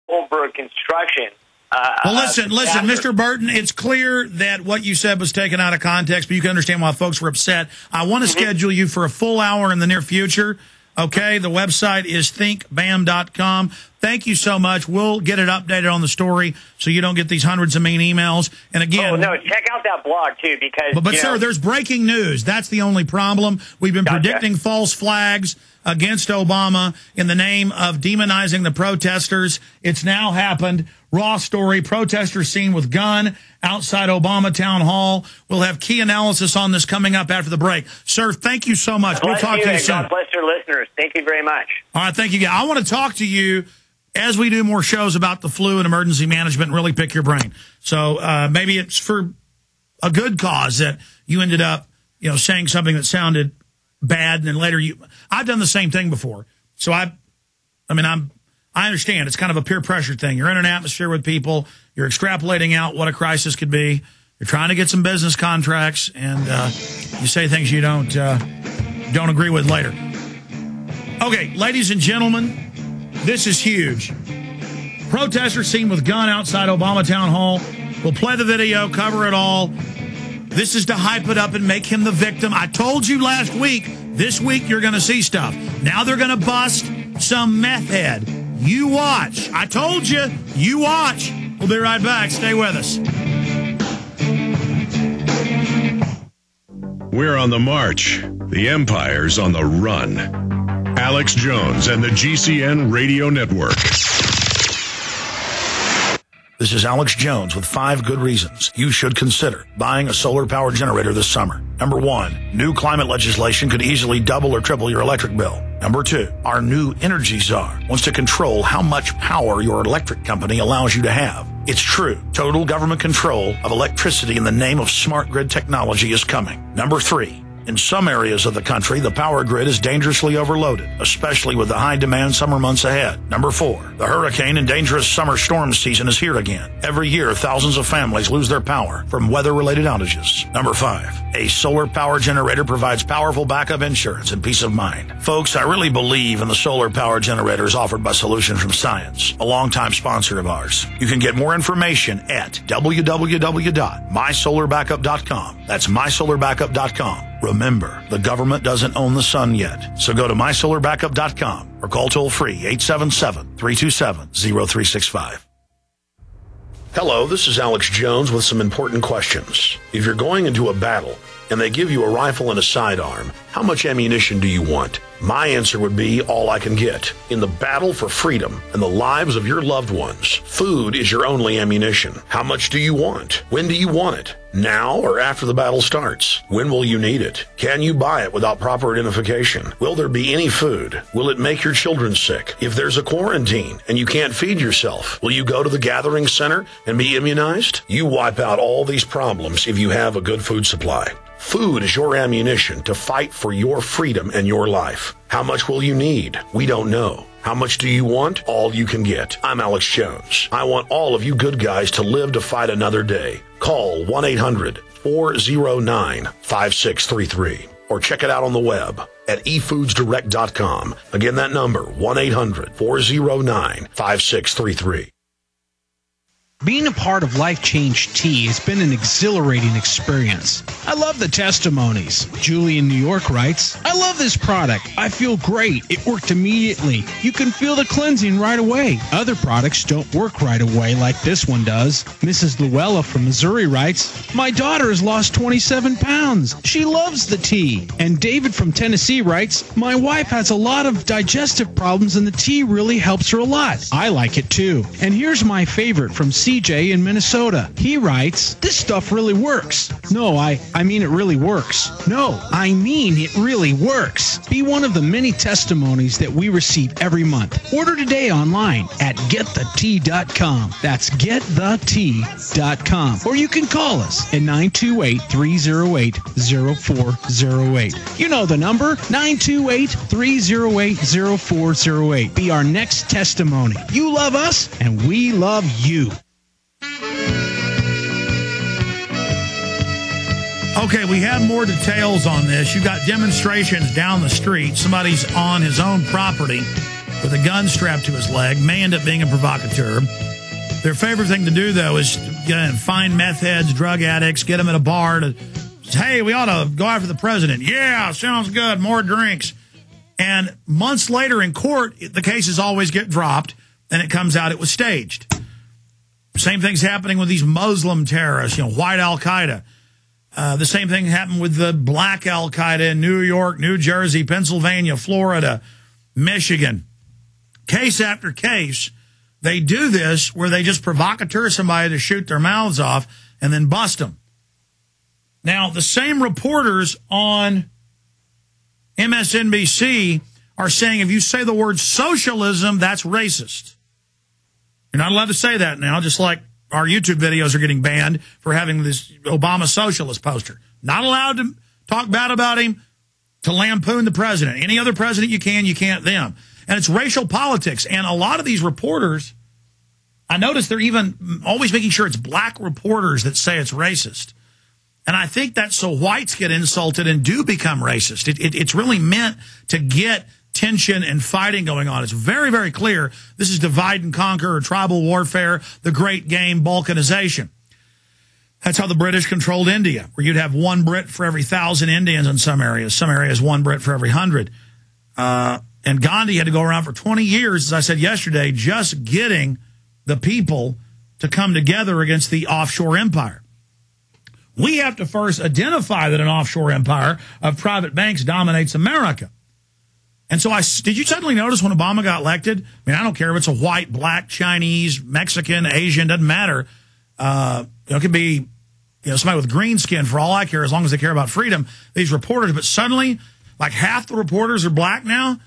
Goldberg construction. Well, listen, Mr. Burton, it's clear that what you said was taken out of context, but you can understand why folks were upset. I want to schedule you for a full hour in the near future. Okay, the website is thinkbam.com. Thank you so much. We'll get it updated on the story so you don't get these hundreds of mean emails. And again... Oh, no, check out that blog, too, because... But sir, there's breaking news. That's the only problem. We've been predicting false flags against Obama in the name of demonizing the protesters. It's now happened. Raw story, protesters seen with gun outside Obama Town Hall. We'll have key analysis on this coming up after the break. Sir, thank you so much. We'll talk to you soon. God bless your listeners. Thank you very much. All right, thank you. I want to talk to you as we do more shows about the flu and emergency management and really pick your brain. So maybe it's for a good cause that you ended up, saying something that sounded bad, and then later I've done the same thing before. So I understand it's kind of a peer pressure thing. You're in an atmosphere with people. You're extrapolating out what a crisis could be. You're trying to get some business contracts, and you say things you don't agree with later. Okay, ladies and gentlemen, this is huge. Protesters seen with gun outside Obama Town Hall. We'll play the video, cover it all. This is to hype it up and make him the victim. I told you last week, this week you're going to see stuff. Now they're going to bust some meth head. You watch. I told you. You watch. We'll be right back. Stay with us. We're on the march. The empire's on the run. Alex Jones and the GCN Radio Network. This is Alex Jones with 5 good reasons you should consider buying a solar power generator this summer. Number 1, new climate legislation could easily double or triple your electric bill. Number 2, our new energy czar wants to control how much power your electric company allows you to have. It's true. Total government control of electricity in the name of smart grid technology is coming. Number 3, in some areas of the country, the power grid is dangerously overloaded, especially with the high-demand summer months ahead. Number 4, the hurricane and dangerous summer storm season is here again. Every year, thousands of families lose their power from weather-related outages. Number 5, a solar power generator provides powerful backup insurance and peace of mind. Folks, I really believe in the solar power generators offered by Solutions from Science, a longtime sponsor of ours. You can get more information at www.mysolarbackup.com. That's mysolarbackup.com. Remember, the government doesn't own the sun yet. So go to mysolarbackup.com or call toll-free 877-327-0365. Hello, this is Alex Jones with some important questions. If you're going into a battle and they give you a rifle and a sidearm, how much ammunition do you want? My answer would be all I can get. In the battle for freedom and the lives of your loved ones, food is your only ammunition. How much do you want? When do you want it? Now or after the battle starts? When will you need it? Can you buy it without proper identification? Will there be any food? Will it make your children sick? If there's a quarantine and you can't feed yourself, will you go to the gathering center and be immunized? You wipe out all these problems if you have a good food supply. Food is your ammunition to fight for your freedom and your life. How much will you need? We don't know. How much do you want? All you can get. I'm Alex Jones. I want all of you good guys to live to fight another day. Call 1-800-409-5633 or check it out on the web at efoodsdirect.com. Again, that number, 1-800-409-5633. Being a part of Life Change Tea has been an exhilarating experience. I love the testimonies. Julie in New York writes, I love this product. I feel great. It worked immediately. You can feel the cleansing right away. Other products don't work right away like this one does. Mrs. Luella from Missouri writes, my daughter has lost 27 pounds. She loves the tea. And David from Tennessee writes, my wife has a lot of digestive problems and the tea really helps her a lot. I like it too. And here's my favorite from CJ in Minnesota. He writes, this stuff really works. No, I mean it really works. No, I mean it really works. Be one of the many testimonies that we receive every month. Order today online at getthetea.com. That's getthetea.com. Or you can call us at 928-308-0408. You know the number, 928-308-0408. Be our next testimony. You love us, and we love you. Okay, we have more details on this. You've got demonstrations down the street. Somebody's on his own property with a gun strapped to his leg, may end up being a provocateur. Their favorite thing to do, though, is find meth heads, drug addicts, get them at a bar to, hey, we ought to go after the president. Yeah, sounds good, more drinks. And months later in court, the cases always get dropped, and it comes out it was staged. Same thing's happening with these Muslim terrorists, white Al-Qaeda. The same thing happened with the black Al-Qaeda in New York, New Jersey, Pennsylvania, Florida, Michigan. Case after case, they do this where they just provocateur somebody to shoot their mouths off and then bust them. Now, the same reporters on MSNBC are saying if you say the word socialism, that's racist. You're not allowed to say that now, just like our YouTube videos are getting banned for having this Obama socialist poster. Not allowed to talk bad about him, to lampoon the president. Any other president you can't them. And it's racial politics. And a lot of these reporters, I notice they're even always making sure it's black reporters that say it's racist. And I think that's so whites get insulted and do become racist. It's really meant to get tension and fighting going on. It's very, very clear this is divide and conquer or tribal warfare, the great game, balkanization. That's how the British controlled India, where you'd have one Brit for every 1,000 Indians in some areas one Brit for every 100. And Gandhi had to go around for 20 years, as I said yesterday, just getting the people to come together against the offshore empire. We have to first identify that an offshore empire of private banks dominates America. And so did you suddenly notice when Obama got elected? I mean, I don't care if it's a white, black, Chinese, Mexican, Asian, doesn't matter. It could be somebody with green skin for all I care, as long as they care about freedom, these reporters. But suddenly, like half the reporters are black now,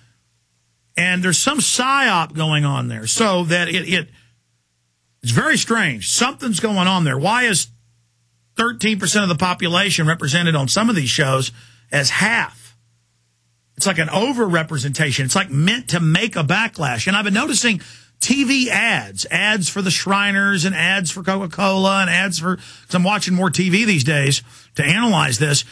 and there's some psyop going on there. So that it's very strange. Something's going on there. Why is 13% of the population represented on some of these shows as half? It's like an over-representation. It's like meant to make a backlash. And I've been noticing TV ads for the Shriners and ads for Coca-Cola and ads for, because I'm watching more TV these days to analyze this.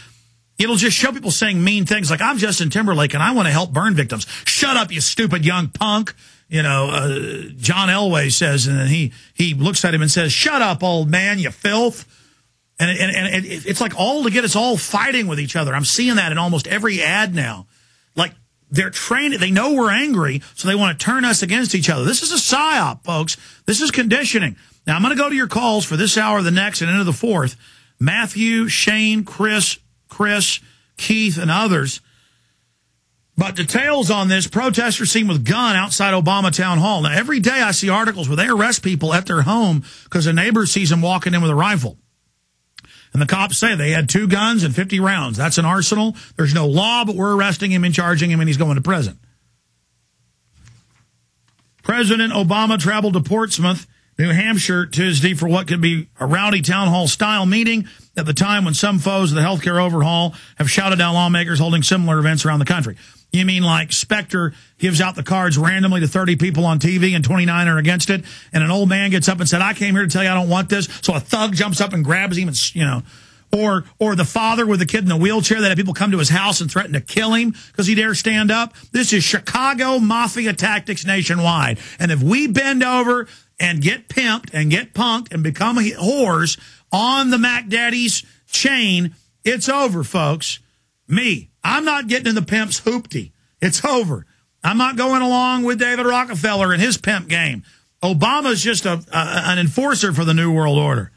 It'll just show people saying mean things like, I'm Justin Timberlake and I want to help burn victims. Shut up, you stupid young punk. John Elway says, and then he looks at him and says, shut up, old man, you filth. And it's like all to get us all fighting with each other. I'm seeing that in almost every ad now. Like they're trained, they know we're angry, so they want to turn us against each other. This is a psyop, folks. This is conditioning. Now, I'm going to go to your calls for this hour, the next, and into the fourth. Matthew, Shane, Chris, Keith, and others. But details on this, protesters seen with gun outside Obama Town Hall. Now, every day I see articles where they arrest people at their home because a neighbor sees them walking in with a rifle. And the cops say they had 2 guns and 50 rounds. That's an arsenal. There's no law, but we're arresting him and charging him, and he's going to prison. President Obama traveled to Portsmouth, New Hampshire, Tuesday for what could be a rowdy town hall-style meeting at the time when some foes of the healthcare overhaul have shouted down lawmakers holding similar events around the country. You mean like Spectre gives out the cards randomly to 30 people on TV and 29 are against it, and an old man gets up and said, I came here to tell you I don't want this, so a thug jumps up and grabs him and, or the father with the kid in the wheelchair that had people come to his house and threaten to kill him because he dare stand up. This is Chicago Mafia tactics nationwide. And if we bend over and get pimped and get punked and become whores on the Mac Daddy's chain, it's over, folks. I'm not getting in the pimp's hoopty. It's over. I'm not going along with David Rockefeller and his pimp game. Obama's just an enforcer for the New World Order.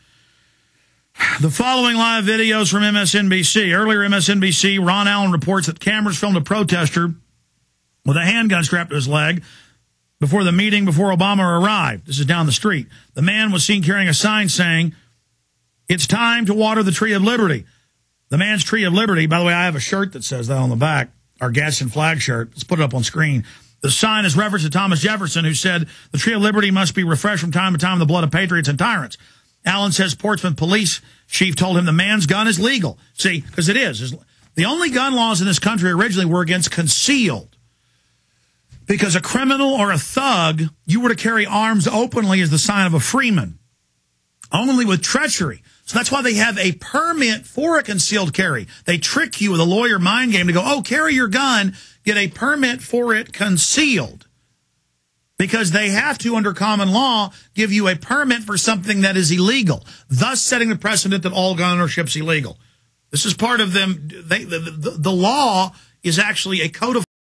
The following live videos from MSNBC. Earlier, MSNBC, Ron Allen reports that cameras filmed a protester with a handgun strapped to his leg before the meeting before Obama arrived. This is down the street. The man was seen carrying a sign saying, it's time to water the Tree of Liberty. The man's Tree of Liberty, by the way, I have a shirt that says that on the back, our Gadsden flag shirt. Let's put it up on screen. The sign is reference to Thomas Jefferson, who said the Tree of Liberty must be refreshed from time to time with the blood of patriots and tyrants. Allen says Portsmouth police chief told him the man's gun is legal. See, because it is. The only gun laws in this country originally were against concealed. Because a criminal or a thug, you were to carry arms openly as the sign of a freeman. Only with treachery. So that's why they have a permit for a concealed carry. They trick you with a lawyer mind game to go, oh, carry your gun, get a permit for it concealed. because they have to, under common law, give you a permit for something that is illegal, thus setting the precedent that all gun ownership is illegal. This is part of them. The law is actually a code of